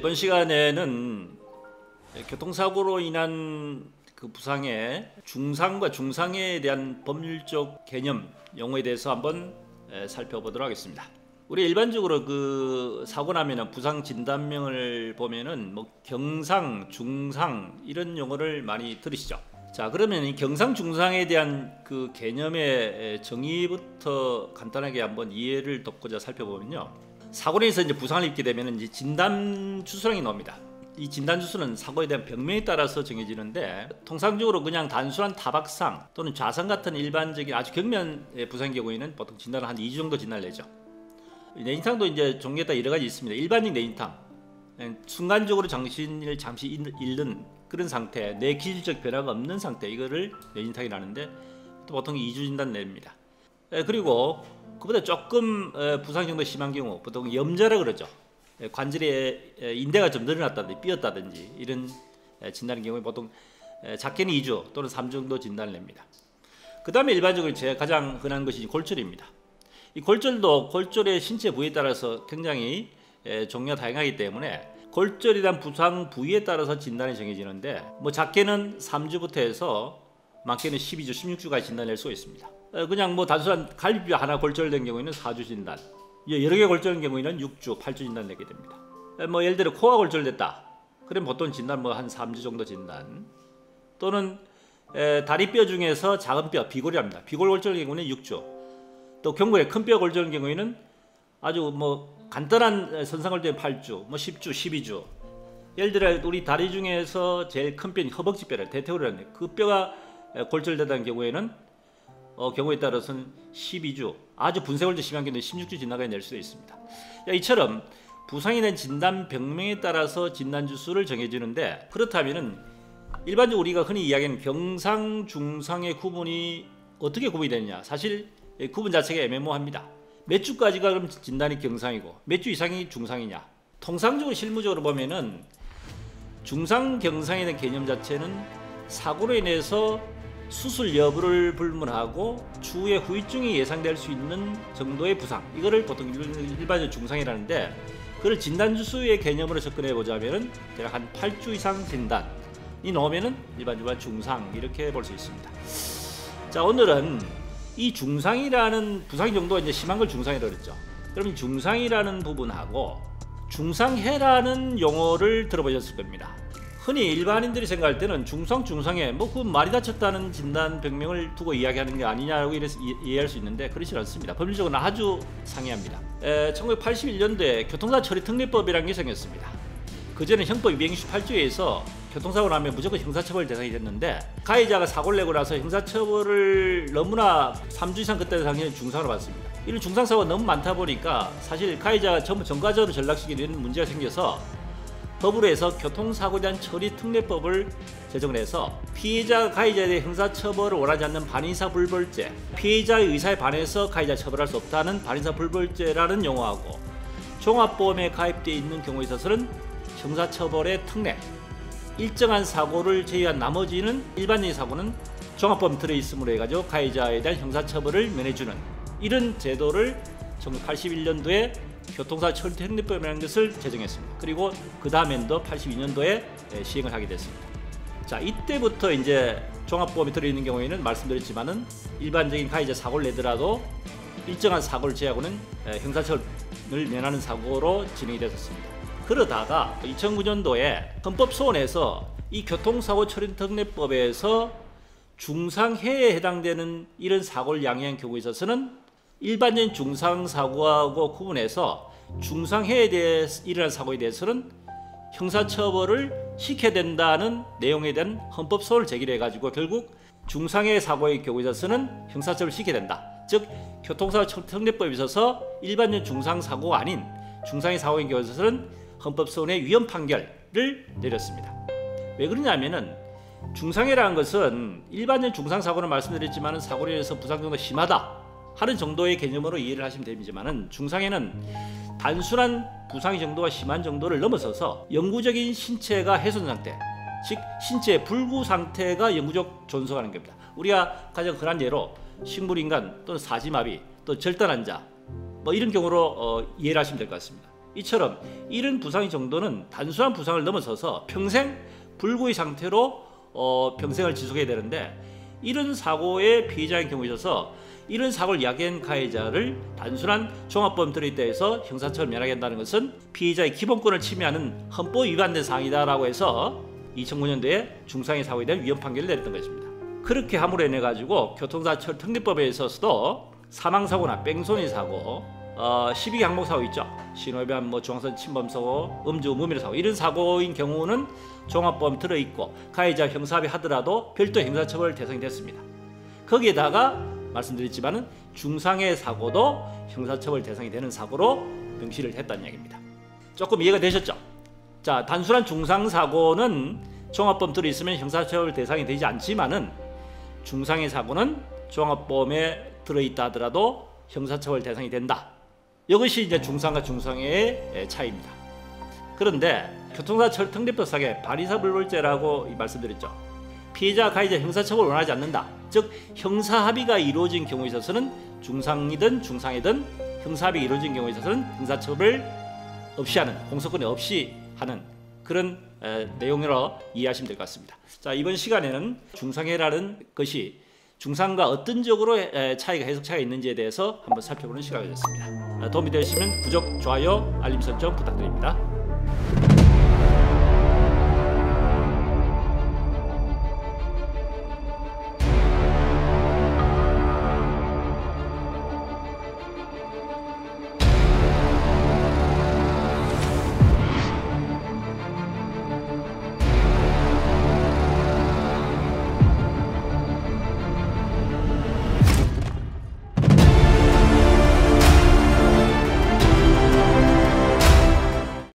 이번 시간에는 교통사고로 인한 그 부상의 중상과 중상해에 대한 법률적 개념, 용어에 대해서 한번 살펴보도록 하겠습니다. 우리 일반적으로 그 사고 나면은 부상 진단명을 보면은 뭐 경상, 중상 이런 용어를 많이 들으시죠. 자, 그러면 이 경상, 중상에 대한 그 개념의 정의부터 간단하게 한번 이해를 돕고자 살펴보면요. 사고로 인해서 이제 부상을 입게 되면 이제 진단 주소량이 나옵니다. 이 진단 주소는 사고에 대한 병명에 따라서 정해지는데, 통상적으로 그냥 단순한 타박상 또는 좌상 같은 일반적인 아주 경미한 부상의 경우에는 보통 진단을 한 2주 정도 진단을 내죠. 뇌진탕도 이제 종류에 따라 여러 가지 있습니다. 일반적 뇌진탕, 순간적으로 정신을 잠시 잃는 그런 상태, 뇌 기질적 변화가 없는 상태, 이거를 뇌진탕이라는데 또 보통 2주 진단 냅니다. 그리고 그보다 조금 부상 정도 심한 경우 보통 염좌라 그러죠. 관절에 인대가 좀 늘어났다든지 삐었다든지 이런 진단의 경우에 보통 작게는 2주 또는 3주 정도 진단을 냅니다. 그 다음에 일반적으로 제가 가장 흔한 것이 골절입니다. 이 골절도 골절의 신체 부위에 따라서 굉장히 종류가 다양하기 때문에 골절에 대한 부상 부위에 따라서 진단이 정해지는데, 뭐 작게는 3주부터 해서 많게는 12주, 16주까지 진단을 낼 수가 있습니다. 그냥 뭐 단순한 갈비뼈 하나 골절된 경우에는 4주 진단, 여러 개 골절된 경우에는 6주, 8주 진단 내게 됩니다. 뭐 예를 들어 코가 골절됐다, 그럼 보통 진단 뭐 한 3주 정도 진단, 또는 다리뼈 중에서 작은 뼈, 비골이랍니다. 비골 골절된 경우는 6주, 또 경부에 큰 뼈 골절된 경우에는 아주 뭐 간단한 선상을 된 8주, 뭐 10주, 12주. 예를 들어 우리 다리 중에서 제일 큰 뼈인 허벅지 뼈를 대퇴골이라는 그 뼈가 골절되는 경우에는 경우에 따라서는 12주, 아주 분쇄골절 심한 경우는 16주 지나게 낼 수도 있습니다. 이처럼 부상에 대한 진단 병명에 따라서 진단 주수를 정해주는데, 그렇다면은 일반적으로 우리가 흔히 이야기하는 경상, 중상의 구분이 어떻게 구분이 되느냐? 사실 구분 자체가 애매모호합니다. 몇 주까지가 그럼 진단이 경상이고 몇 주 이상이 중상이냐? 통상적으로 실무적으로 보면은 중상, 경상에 대한 개념 자체는 사고로 인해서 수술 여부를 불문하고 추후에 후유증이 예상될 수 있는 정도의 부상, 이거를 보통 일반적으로 중상이라는데, 그걸 진단주수의 개념으로 접근해 보자면은 대략 한 8주 이상 진단이 나오면은 일반적으로 중상 이렇게 볼 수 있습니다. 자, 오늘은 이 중상이라는 부상 정도가 이제 심한 걸 중상이라고 그랬죠. 그럼 중상이라는 부분하고 중상해라는 용어를 들어보셨을 겁니다. 흔히 일반인들이 생각할 때는 중상, 중상해 뭐 그 말이 다쳤다는 진단 병명을 두고 이야기하는 게 아니냐고 이해할 수 있는데, 그렇지 않습니다. 법률적으로는 아주 상이합니다. 1981년도에 교통사고 처리 특례법이라는 게 생겼습니다. 그전에 형법 268조에서 교통사고 나면 무조건 형사처벌 대상이 됐는데, 가해자가 사고를 내고 나서 형사처벌을 너무나 3주 이상 그때 당시에 중상으로 봤습니다. 이런 중상사고가 너무 많다 보니까 사실 가해자가 전부 전과자로 전락시키는 문제가 생겨서 법으로 해서 교통사고에 대한 처리 특례법을 제정을 해서 피해자가 가해자에 대해 형사처벌을 원하지 않는 반인사불벌죄, 피해자의 의사에 반해서 가해자 처벌할 수 없다는 반인사불벌죄라는 용어하고, 종합보험에 가입되어 있는 경우에 있어서는 형사처벌의 특례, 일정한 사고를 제외한 나머지는 일반적인 사고는 종합보험 들어있음으로 해가지고 가해자에 대한 형사처벌을 면해주는 이런 제도를 1981년도에 교통사고 처리 특례법이라는 것을 제정했습니다. 그리고 그 다음엔도 82년도에 시행을 하게 됐습니다. 자, 이때부터 이제 종합보험이 들어있는 경우에는 말씀드렸지만은 일반적인 가해자 사고를 내더라도 일정한 사고를 제외하고는 형사처벌을 면하는 사고로 진행이 됐었습니다. 그러다가 2009년도에 헌법소원에서 이 교통사고 처리 특례법에서 중상해에 해당되는 이런 사고를 양해한 경우에 있어서는 일반적인 중상사고하고 구분해서 중상해에 대해 일어난 사고에 대해서는 형사처벌을 시켜야 된다는 내용에 대한 헌법소원을 제기를 해가지고 결국 중상해 사고의 경우에 있어서는 형사처벌을 시켜야 된다. 즉 교통사고 특례법에 있어서 일반적인 중상사고가 아닌 중상해 사고의 경우에 있어서는 헌법소원의 위헌 판결을 내렸습니다. 왜 그러냐면은 중상해라는 것은 일반적인 중상사고는 말씀드렸지만 사고로 인해서 부상 정도가 심하다 하는 정도의 개념으로 이해를 하시면 되지만은, 중상해는 단순한 부상의 정도가 심한 정도를 넘어서서 영구적인 신체가 훼손 상태, 즉 신체의 불구 상태가 영구적 존속하는 겁니다. 우리가 가장 흔한 예로 식물인간 또는 사지마비 또 절단환자 뭐 이런 경우로 이해를 하시면 될 것 같습니다. 이처럼 이런 부상 정도는 단순한 부상을 넘어서서 평생 불구의 상태로 평생을 지속해야 되는데, 이런 사고의 피해자인 경우에 있어서 이런 사고를 야기한 가해자를 단순한 종합범 들어있다 해서 형사처벌 면하게 한다는 것은 피해자의 기본권을 침해하는 헌법 위반된 사항이다라고 해서 2009년도에 중상해 사고에 대한 위헌 판결을 내렸던 것입니다. 그렇게 함으로 인해 가지고 교통사고처벌 특례법에 있어서도 사망사고나 뺑소니 사고, 시비 강목 사고 있죠. 신호위반, 중앙선 침범 사고, 음주 무미로 사고, 이런 사고인 경우는 종합보험 들어있고 가해자 형사합의 하더라도 별도 형사처벌 대상이 됐습니다. 거기에다가 말씀드렸지만은 중상해 사고도 형사처벌 대상이 되는 사고로 명시를 했다는 얘기입니다. 조금 이해가 되셨죠? 자, 단순한 중상사고는 종합보험 들어있으면 형사처벌 대상이 되지 않지만은 중상해 사고는 종합보험에 들어있다 하더라도 형사처벌 대상이 된다. 이것이 이제 중상과 중상해의 차이입니다. 그런데 교통사고처벌 특례법상에 발의사불벌죄라고 말씀드렸죠. 피해자, 가해자 형사처벌을 원하지 않는다. 즉 형사합의가 이루어진 경우에 있어서는 중상이든 중상이든 형사합의가 이루어진 경우에 있어서는 형사처벌을 없이 하는, 공소권이 없이 하는 그런 내용으로 이해하시면 될 것 같습니다. 자, 이번 시간에는 중상해라는 것이 중상과 어떤 적으로 차이가, 해석 차이가 있는지에 대해서 한번 살펴보는 시간이 됐습니다. 도움이 되시면 구독, 좋아요, 알림 설정 부탁드립니다.